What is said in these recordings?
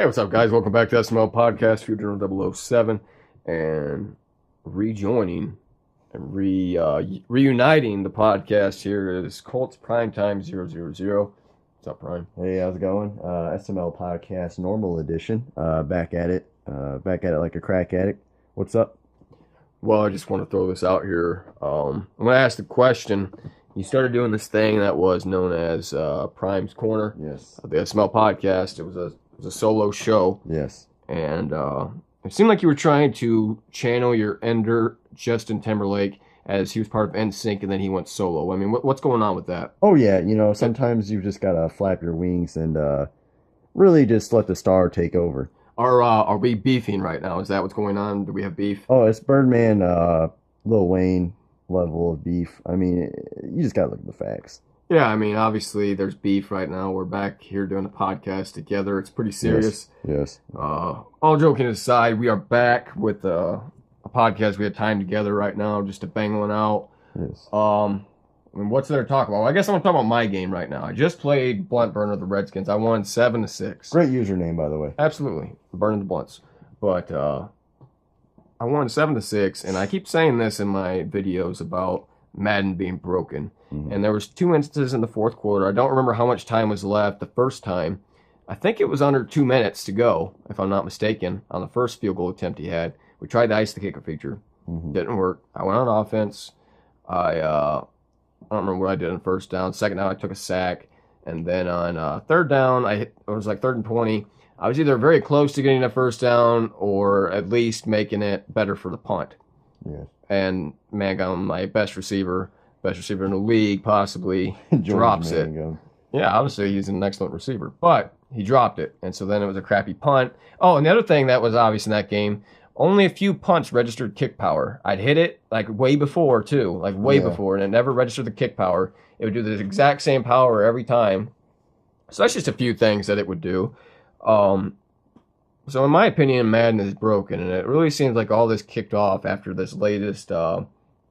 Hey, what's up, guys? Welcome back to SML Podcast, Future 007, and rejoining and reuniting the podcast here is Colts Primetime 000. What's up, Prime? Hey, how's it going? SML Podcast, normal edition. Back at it like a crack addict. What's up? Well, I just want to throw this out here. I'm going to ask the question. You started doing this thing that was known as Prime's Corner. Yes. The SML Podcast. It was a solo show. Yes. And it seemed like you were trying to channel your ender, Justin Timberlake, as he was part of NSYNC and then he went solo. I mean, what's going on with that? Oh, yeah. Sometimes you just got to flap your wings and really just let the star take over. Are we beefing right now? Is that what's going on? Do we have beef? Oh, it's Birdman, Lil Wayne level of beef. I mean, you just got to look at the facts. Yeah, I mean, obviously there's beef right now. We're back here doing a podcast together. It's pretty serious. Yes. All joking aside, we are back with a podcast. We had time together right now just to bang one out. Yes. I mean, what's there to talk about? Well, I guess I'm going to talk about my game right now. I just played Blunt Burner of the Redskins. I won 7-6. Great username, by the way. Absolutely. Burning the blunts. But I won 7-6, and I keep saying this in my videos about Madden being broken. Mm-hmm. And there was 2 instances in the fourth quarter. I don't remember how much time was left the first time. I think it was under 2 minutes to go, if I'm not mistaken, on the first field goal attempt he had. We tried to ice the kicker feature. Mm-hmm. Didn't work. I went on offense. I don't remember what I did on first down. Second down, I took a sack. And then on third down, it was like 3rd and 20. I was either very close to getting a first down or at least making it better for the punt. Yes. And Mangum, my best receiver in the league, possibly drops it. Yeah, obviously he's an excellent receiver, but he dropped it. And so then it was a crappy punt. Oh, and the other thing that was obvious in that game, only a few punts registered kick power. I'd hit it like way before too, before, and it never registered the kick power. It would do the exact same power every time. So that's just a few things that it would do. So in my opinion, Madden is broken, and it really seems like all this kicked off after this latest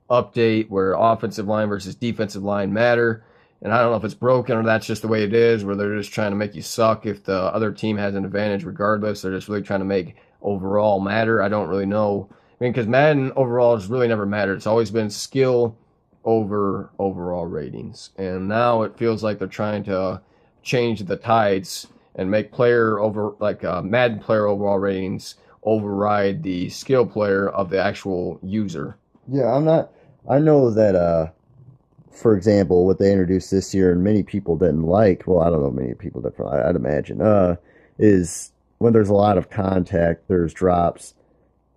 update where offensive line versus defensive line matter. And I don't know if it's broken or that's just the way it is, where they're just trying to make you suck if the other team has an advantage regardless. They're just really trying to make overall matter. I don't really know. I mean, because Madden overall has really never mattered. It's always been skill over overall ratings. And now it feels like they're trying to change the tides and make Madden player overall ratings override the skill player of the actual user. Yeah, I know that, for example, what they introduced this year and many people didn't like, well, I don't know many people that I'd imagine, is when there's a lot of contact, there's drops.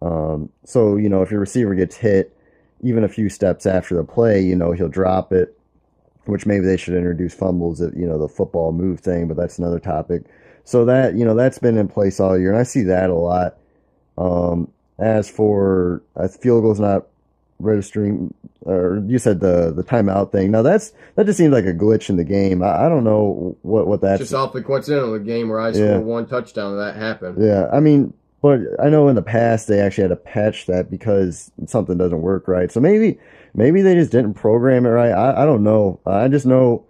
So, if your receiver gets hit, even a few steps after the play, he'll drop it, which maybe they should introduce fumbles at, the football move thing, but that's another topic. So that, that's been in place all year, and I see that a lot. As for field goals not registering, or you said the timeout thing. Now that just seems like a glitch in the game. I don't know what that's. Just awfully coincidental, the game where I scored one touchdown and that happened. Yeah, I mean, but I know in the past they actually had to patch that because something doesn't work right. So maybe they just didn't program it right. I don't know. I just know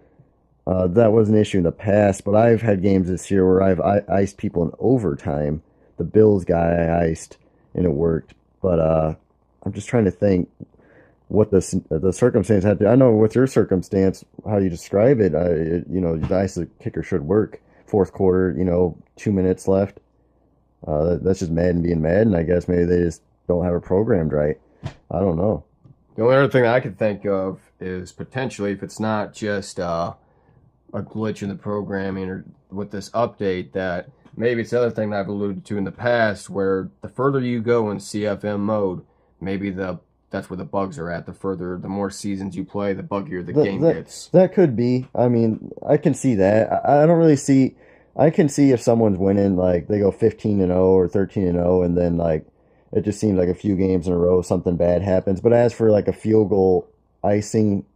that was an issue in the past. But I've had games this year where I've iced people in overtime. The Bills guy I iced and it worked. But I'm just trying to think what the circumstance had to. I know with your circumstance, how you describe it, the ice the kicker should work. Fourth quarter, 2 minutes left. That's just Madden being Madden. I guess maybe they just don't have it programmed right. I don't know. The only other thing I could think of is potentially if it's not just a glitch in the programming or with this update, that maybe it's the other thing that I've alluded to in the past, where the further you go in CFM mode, maybe that's where the bugs are at. The more seasons you play, the buggier the game gets. That could be. I mean, I can see that. I don't really see. I can see if someone's winning, like they go 15-0 or 13-0, and then like it just seems like a few games in a row something bad happens. But as for like a field goal icing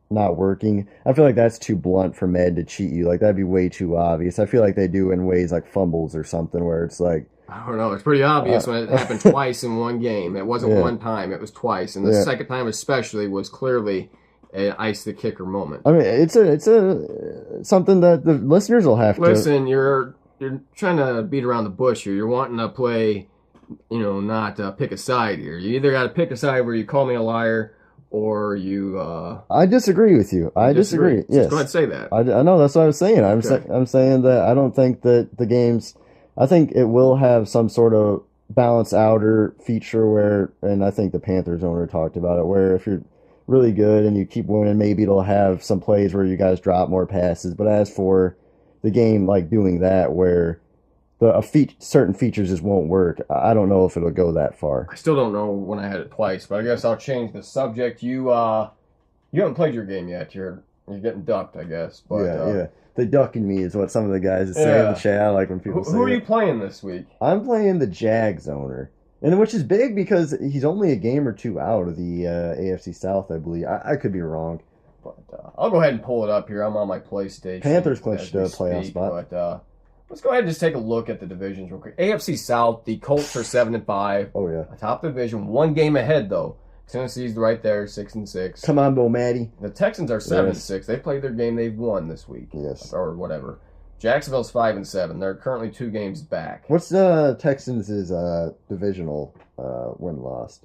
not working, I feel like that's too blunt for Madden to cheat you. Like that'd be way too obvious. I feel like they do in ways like fumbles or something where it's like, I don't know. It's pretty obvious when it happened twice in one game. It wasn't one time. It was twice. And the second time especially was clearly an ice the kicker moment. I mean, it's a something that the listeners will have to listen. You're you're trying to beat around the bush here. You're wanting to play, not pick a side here. You either got to pick a side where you call me a liar or you. I disagree with you. I disagree. So Yes. go ahead and say that. I know that's what I was saying. I'm saying that I don't think that the games. I think it will have some sort of balance outer feature where, and I think the Panthers owner talked about it, where if you're really good and you keep winning, maybe it'll have some plays where you guys drop more passes. But as for the game, like doing that where certain features just won't work, I don't know if it'll go that far. I still don't know when I had it twice, but I guess I'll change the subject. You haven't played your game yet. You're getting ducked, I guess. But, yeah. The ducking me is what some of the guys say in the chat. I like when people say who are it. you playing this week? I'm playing the Jags owner, and which is big because he's only a game or two out of the AFC South, I believe. I could be wrong. But I'll go ahead and pull it up here. I'm on my PlayStation. Panthers clinched a playoff spot. But let's go ahead and just take a look at the divisions real quick. AFC South, the Colts are 7-5. Oh yeah, top division, one game ahead though. Tennessee's right there, 6-6. Come on, Bo Matty. The Texans are 7-6. They played their game. They've won this week. Yes, or whatever. Jacksonville's 5-7. They're currently 2 games back. What's the Texans' divisional win-loss?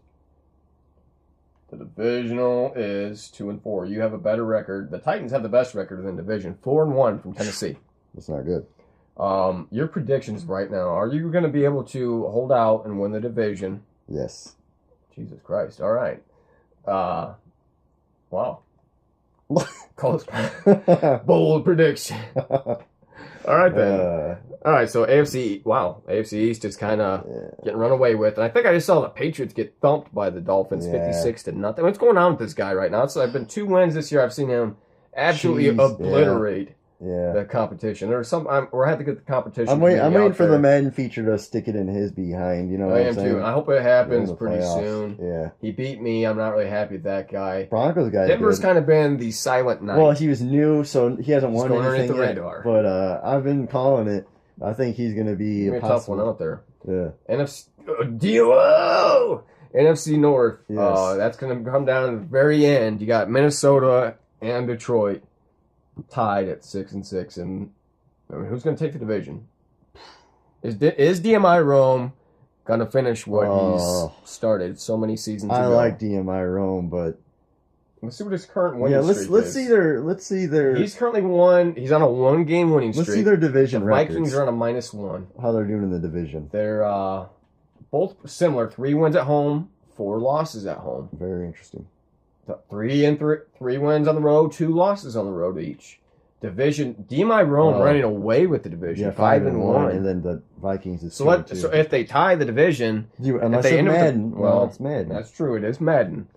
The divisional is 2-4. You have a better record. The Titans have the best record in the division, 4-1 from Tennessee. That's not good. Your predictions right now: are you going to be able to hold out and win the division? Yes. Jesus Christ! All right. Wow. Close. Bold prediction. All right then. All right. So AFC East is kind of getting run away with, and I think I just saw the Patriots get thumped by the Dolphins, 56-0. What's going on with this guy right now? So I've been 2 wins this year. I've seen him absolutely obliterate. Yeah, the competition. There's some. We're had to get the competition. I'm waiting for the Madden feature to stick it in his behind. You know, I am too. I hope it happens pretty soon. Yeah, he beat me. I'm not really happy with that guy. Broncos guy. Denver's kind of been the silent night. Well, he was new, so he hasn't won anything yet. Radar. But I've been calling it. I think he's going to be a tough one out there. Yeah. NFC North. Yes. That's going to come down at the very end. You got Minnesota and Detroit tied at 6-6, and I mean, who's going to take the division? Is DMI Rome going to finish what he's started so many seasons ago? I like DMI Rome, but let's see what his current winning streak is. Let's see their. He's currently He's on a 1-game winning streak. Let's see their division records. Vikings are on a -1. How they're doing in the division? They're both similar. 3 wins at home, 4 losses at home. Very interesting. 3 wins on the road, 2 losses on the road each. Division DMI Rome running away with the division, yeah, 5-1, and then the Vikings is so if they tie the division, unless it's Madden, it's Madden. That's true. It is Madden.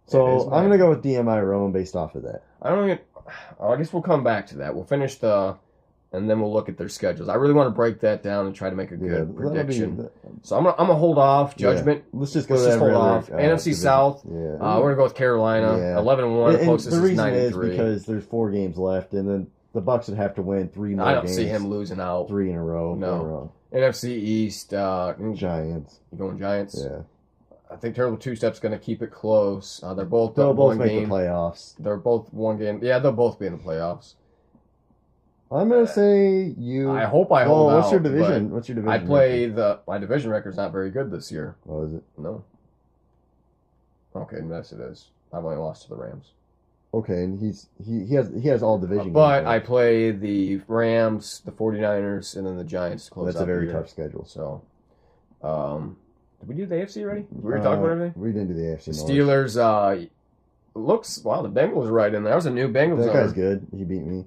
So I'm gonna go with DMI Rome based off of that. I guess we'll come back to that. We'll finish and then we'll look at their schedules. I really want to break that down and try to make a good prediction. So I'm gonna hold off judgment. Yeah. Let's just hold off. NFC division. South. Yeah. We're gonna go with Carolina. 11-1. Closest the reason is 9-3. is because there's 4 games left, and then the Bucs would have to win 3 more. I don't games, see him losing out 3 in a row. No. NFC East. Giants. You going Giants? Yeah. I think Terrible Two Step's going to keep it close. They'll both make the playoffs. They're both 1 game. Yeah, they'll both be in the playoffs. I'm gonna say you. I hope I hold out. What's your division? What's your division? I play my division record's not very good this year. Oh, is it? No. Okay, yes, it is. I've only lost to the Rams. Okay, and he has all division. But games, right? I play the Rams, the 49ers, and then the Giants to close out. That's a very tough schedule. So, did we do the AFC already? We were talking about everything. We didn't do the AFC. The Steelers. The Bengals are right in there. That was a new Bengals. That guy's good. He beat me.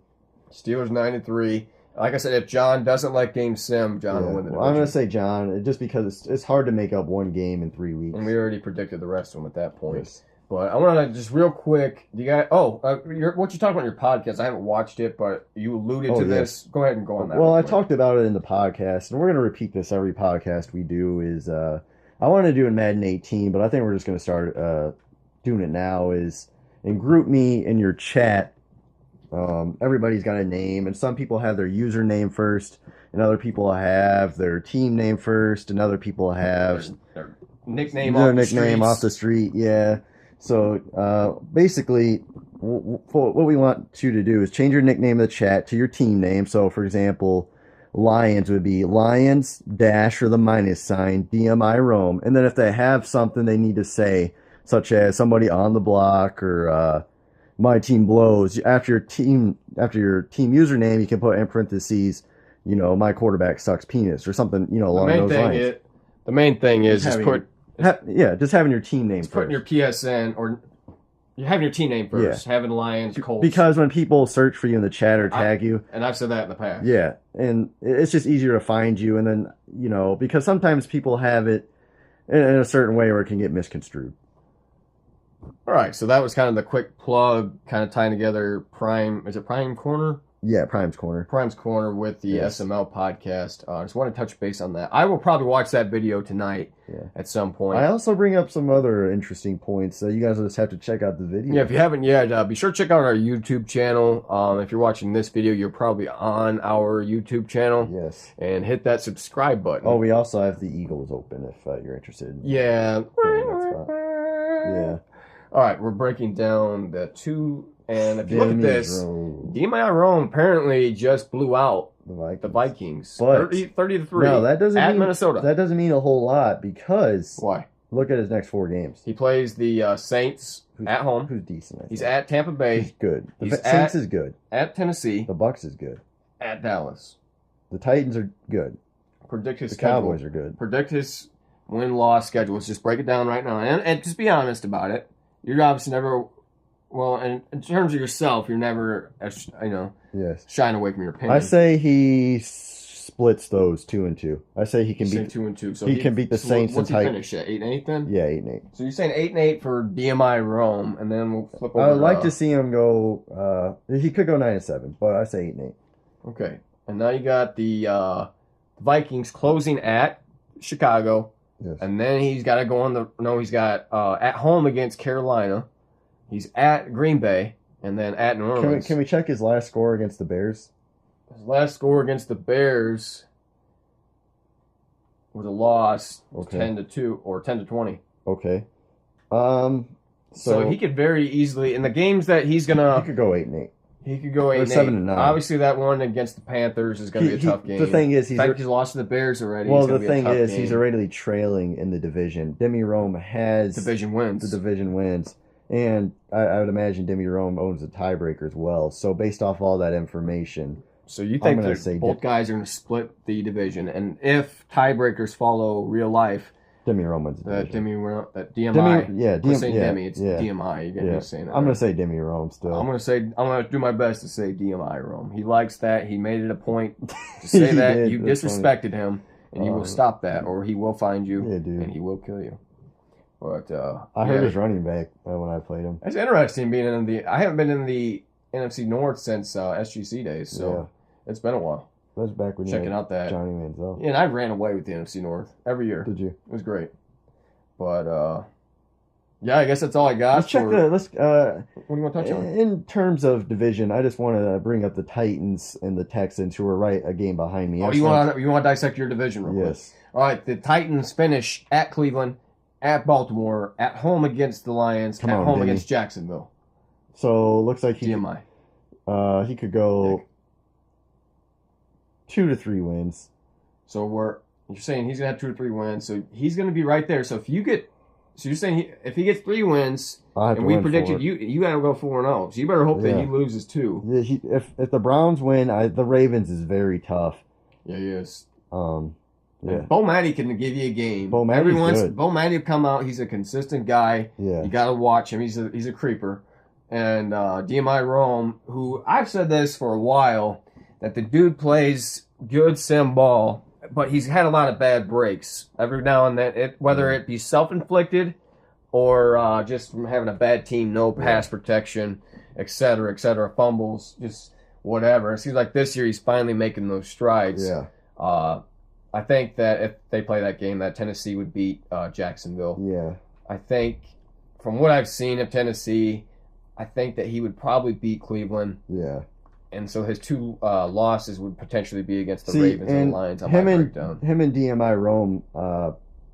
Steelers 9-3. Like I said, if John doesn't like Game Sim, John will win the division. I'm going to say John, just because it's hard to make up 1 game in 3 weeks. And we already predicted the rest of them at that point. Yes. But I want to just real quick, what you talking about in your podcast? I haven't watched it, but you alluded to this. Go ahead and go on that. Well, I talked about it in the podcast, and we're going to repeat this every podcast we do. Is I want to do in Madden 18, but I think we're just going to start doing it now. Is in group me in your chat. Everybody's got a name, and some people have their username first, and other people have their team name first, and other people have their nickname off the street. Yeah. So basically, what we want you to do is change your nickname in the chat to your team name. So, for example, Lions would be Lions dash or the minus sign DMI Rome, and then if they have something they need to say, such as somebody on the block or my team blows, after your team username, you can put in parentheses, my quarterback sucks penis or something, along those lines. The main thing is just having your team name first. Putting your PSN or you're having your team name first. Having Lions, Colts. Because when people search for you in the chat or tag you. And I've said that in the past. Yeah. And it's just easier to find you. And then, because sometimes people have it in a certain way where it can get misconstrued. All right. So that was kind of the quick plug, kind of tying together Prime. Is it Prime Corner? Yeah, Prime's Corner. Prime's Corner with the SML podcast. I just want to touch base on that. I will probably watch that video tonight at some point. I also bring up some other interesting points, so you guys will just have to check out the video. Yeah, if you haven't yet, be sure to check out our YouTube channel. If you're watching this video, you're probably on our YouTube channel. Yes. And hit that subscribe button. Oh, we also have the Eagles open if you're interested. Yeah. Yeah. All right, we're breaking down the two. And if you look at this, DMI Rome apparently just blew out the Vikings. 30-3 no, that doesn't at mean, Minnesota. That doesn't mean a whole lot because why? Look at his next 4 games. He plays the Saints at home. Who's decent? He's at Tampa Bay. He's good. The Saints is good. At Tennessee. The Bucks is good. At Dallas. The Titans are good. Predict his the schedule. Cowboys are good. Predict his win-loss schedule. Let's just break it down right now. And just be honest about it. You're obviously never... Well, and in terms of yourself, you're never, shying away from your opinion. I say he splits those 2-2. I say he can beat 2-2. So he can beat the Saints and Titans. What's he finish at 8-8 then? Yeah, 8-8. So you're saying 8-8 for DMI Rome, and then we'll flip over. I would like to see him go. He could go 9-7, but I say 8-8. Okay, and now you got the Vikings closing at Chicago, and then he's got to go on the. No, he's got at home against Carolina. He's at Green Bay, and then at New Orleans. Can we check his last score against the Bears? His last score against the Bears was a loss, 10-2 or 10-20. Okay. So he could very easily in the games that he's gonna. He could go 8-8. He could go 8-8. 7-9. Obviously, that one against the Panthers is going to be a tough game. The thing is, he's lost to the Bears already. Well, the thing is, he's already trailing in the division. Demi Rome has division wins. The division wins. And I would imagine Demi Rome owns the tiebreaker as well. So based off all that information, so you think that both guys are going to split the division, and if tiebreakers follow real life, Demi Rome wins the division. DMI. Demi, it's DMI. You get me saying that. I'm going to say Demi Rome still. I'm going to do my best to say DMI Rome. He likes that. He made it a point to say that. You disrespected him, and he will stop that, or he will find you, and he will kill you. But I heard his running back when I played him. It's interesting being in the. I haven't been in the NFC North since SGC days, so it's been a while. That was back when checking out that Johnny Manziel. Yeah, and I ran away with the NFC North every year. Did you? It was great. But I guess that's all I got. Let's check the. What do you want to touch on? In terms of division, I just want to bring up the Titans and the Texans, who are right a game behind me. Oh, you want to dissect your division real quick? Yes. All right, the Titans finish at Cleveland. At Baltimore, at home against the Lions, home against Jacksonville. So looks like DMI. He could go 2 to 3 wins. So you're saying he's gonna have 2 to 3 wins. So he's gonna be right there. So you're saying if he gets 3 wins, and we predicted you gotta go 4-0. So you better hope that he loses too. Yeah, if the Browns win, the Ravens is very tough. Yeah, he is. Yeah. Bo Matty can give you a game. Bo Matty will come out. He's a consistent guy. Yeah. You got to watch him. He's a creeper. And DMI Rome, who I've said this for a while, that the dude plays good sim ball, but he's had a lot of bad breaks every now and then. Whether it be self-inflicted or just from having a bad team, no pass protection, et cetera, fumbles, just whatever. It seems like this year he's finally making those strides. Yeah. I think that if they play that game, that Tennessee would beat Jacksonville. Yeah. I think, from what I've seen of Tennessee, I think that he would probably beat Cleveland. Yeah. And so his 2 losses would potentially be against the Ravens and the Lions on my breakdown. Him and DMI Rome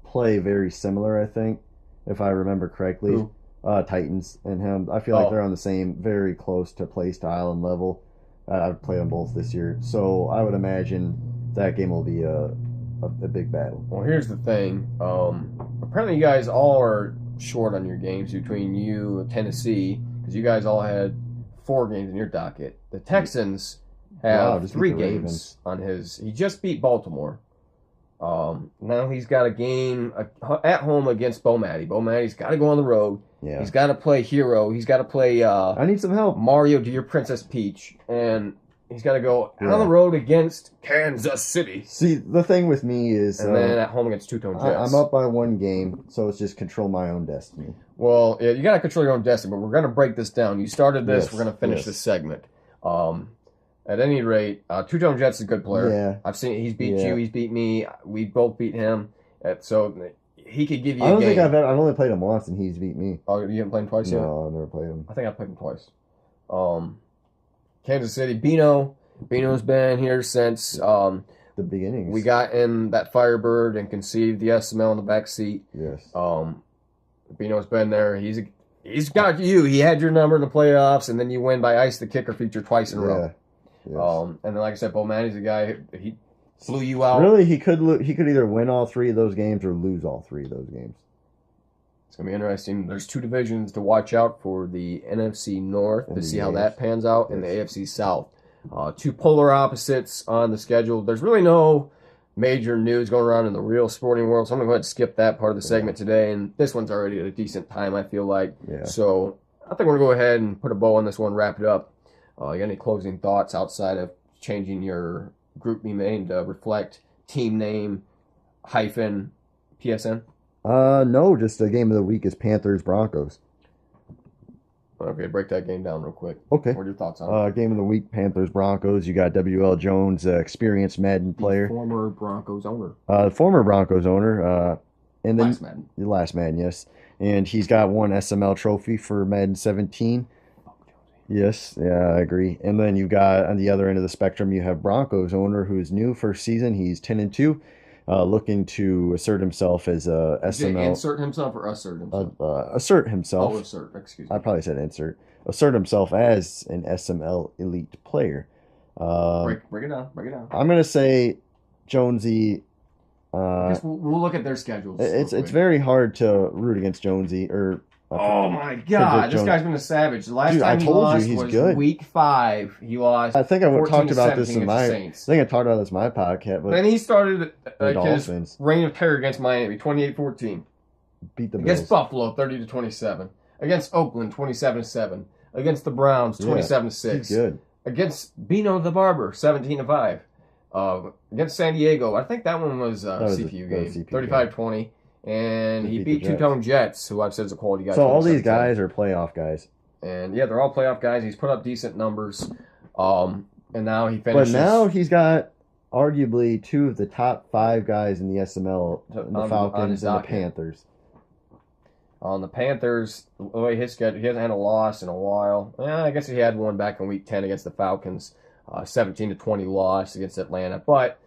play very similar, I think, if I remember correctly. Who? Titans and him. I feel like they're on the same, very close to play style and level. I've played them both this year. So I would imagine that game will be a big battle. Well, here's the thing. Apparently, you guys all are short on your games between you and Tennessee because you guys all had 4 games in your docket. The Texans have 3 games on his. He just beat Baltimore. Now he's got a game at home against Bo Matty. Bo Matty's got to go on the road. Yeah. He's got to play Hero. He's got to play. I need some help. Mario, Dear Princess Peach, and he's got to go on the road against Kansas City. See, the thing with me is, and then at home against Two-Tone Jets. I'm up by 1 game, so it's just control my own destiny. Well, yeah, you got to control your own destiny, but we're going to break this down. You started this. Yes, we're going to finish this segment. At any rate, Two-Tone Jets is a good player. Yeah. I've seen he's beat you, he's beat me. We both beat him. So he could give you a game. I don't think I've only played him once, and he's beat me. Oh, you haven't played him twice yet? No, I've never played him. I think I've played him twice. Kansas City, Bino's been here since the beginnings. We got in that Firebird and conceived the SML in the back seat. Yes. Bino's been there. He's got you. He had your number in the playoffs, and then you win by Ice the Kicker feature twice in a row. Yes. And then, like I said, Bo Matty's a guy. He flew you out. Really, he could either win all 3 of those games or lose all 3 of those games. It's gonna be interesting. There's 2 divisions to watch out for: the NFC North to see how that pans out, and the AFC South. 2 polar opposites on the schedule. There's really no major news going around in the real sporting world, so I'm gonna go ahead and skip that part of the segment today. And this one's already at a decent time, I feel like. Yeah. So I think we're gonna go ahead and put a bow on this one, wrap it up. You got any closing thoughts outside of changing your group name to reflect team name hyphen PSN? No, just the game of the week is Panthers-Broncos. Okay, break that game down real quick. Okay. What are your thoughts on it? Game of the week, Panthers-Broncos. You got W.L. Jones, experienced Madden player. Former Broncos owner. Former Broncos owner. And then Last Madden, yes. And he's got 1 SML trophy for Madden 17. Yes, yeah, I agree. And then you've got on the other end of the spectrum, you have Broncos owner who is new first season. He's 10-2, looking to assert himself as a SML. Insert himself or assert himself? Assert himself. Oh, assert. Excuse me. I probably said insert. Assert himself as an SML elite player. Break it down. Break it down. I'm gonna say Jonesy. I guess we'll look at their schedules. It's very hard to root against Jonesy or. Oh my God! This guy's been a savage. The last time he lost was good. Week 5. He lost. I think I talked about this in my. I think I talked about this in my podcast. But then he started his reign of terror against Miami, 28-14. Beat the Bills. Against Buffalo, 30-27. Against Oakland, 27-7. Against the Browns, 27-6. He's good. Against Bino the Barber, 17-5. Against San Diego, I think that one was a CPU game, 35-20. And he beat Two-Tone Jets, who I've said is a quality guy. So all these guys are playoff guys. And yeah, they're all playoff guys. He's put up decent numbers. And now he finishes. But now he's got arguably 2 of the top 5 guys in the SML, the Falcons and the Panthers. On the Panthers, the way his schedule, he hasn't had a loss in a while. I guess he had one back in Week 10 against the Falcons, 17-20 loss against Atlanta. But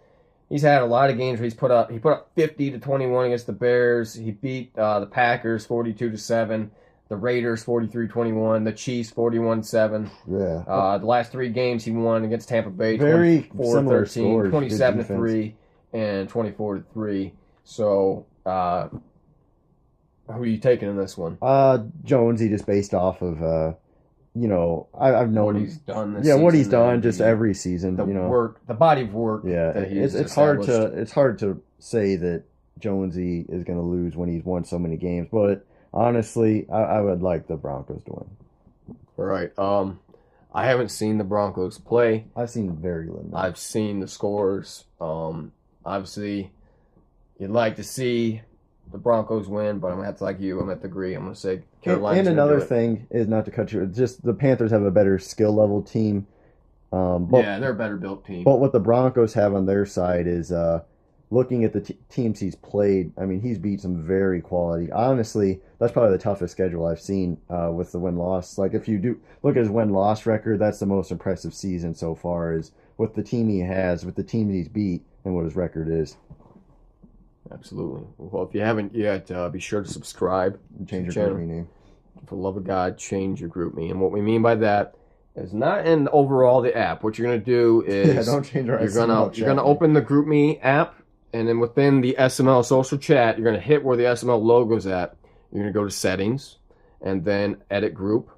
he's had a lot of games where he put up 50-21 against the Bears. He beat the Packers 42-7, the Raiders 43-21, the Chiefs 41-7. Yeah. The last 3 games he won against Tampa Bay, very 24-13, 27-3, and 24-3. So, who are you taking in this one? Jonesy, just based off of I've known what he's done this season. What he's done just every season. The body of work. Yeah, that it's hard to say that Jonesy is going to lose when he's won so many games. But honestly, I would like the Broncos to win. All right. I haven't seen the Broncos play. I've seen very little. I've seen the scores. Obviously, you'd like to see the Broncos win, but I'm gonna have to, like you, I'm gonna have to agree. I'm gonna say Carolina. And another thing is, not to cut you, just the Panthers have a better skill level team. They're a better built team. But what the Broncos have on their side is, looking at the teams he's played, I mean, he's beat some very quality. Honestly, that's probably the toughest schedule I've seen with the win-loss. Like, if you do look at his win-loss record, that's the most impressive season so far, is with the team he has, with the teams he's beat, and what his record is. Absolutely. Well, if you haven't yet, be sure to subscribe. Change your group name. For the love of God, change your group me. And what we mean by that It's not in overall the app. What you're gonna do is don't change our you're SML chat, you're gonna open the GroupMe app, and then within the SML social chat, you're gonna hit where the SML logo's at. You're gonna go to settings, and then edit group,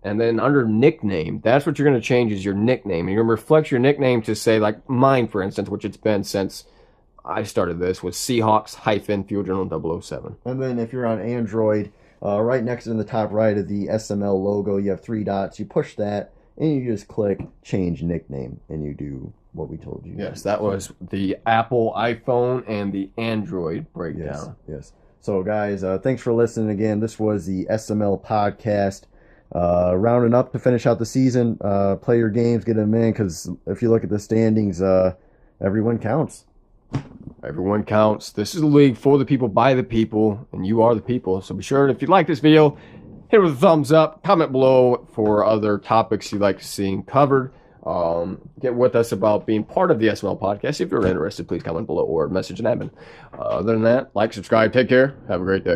and then under nickname, that's what you're gonna change is your nickname. And you're gonna reflect your nickname to say like mine, for instance, which it's been since I started this was Seahawks-Field Journal 007. And then if you're on Android, right next to in the top right of the SML logo, you have 3 dots. You push that, and you just click change nickname, and you do what we told you. Yes, that was the Apple iPhone and the Android breakdown. Yes. So, guys, thanks for listening again. This was the SML Podcast. Rounding up to finish out the season. Play your games, get them in, because if you look at the standings, everyone counts. Everyone counts. This is a league for the people, by the people, and you are the people. So be sure, if you like this video, hit it with a thumbs up. Comment below for other topics you'd like to see covered. Get with us about being part of the SML Podcast. If you're interested, please comment below or message an admin. Other than that, like, subscribe, take care. Have a great day.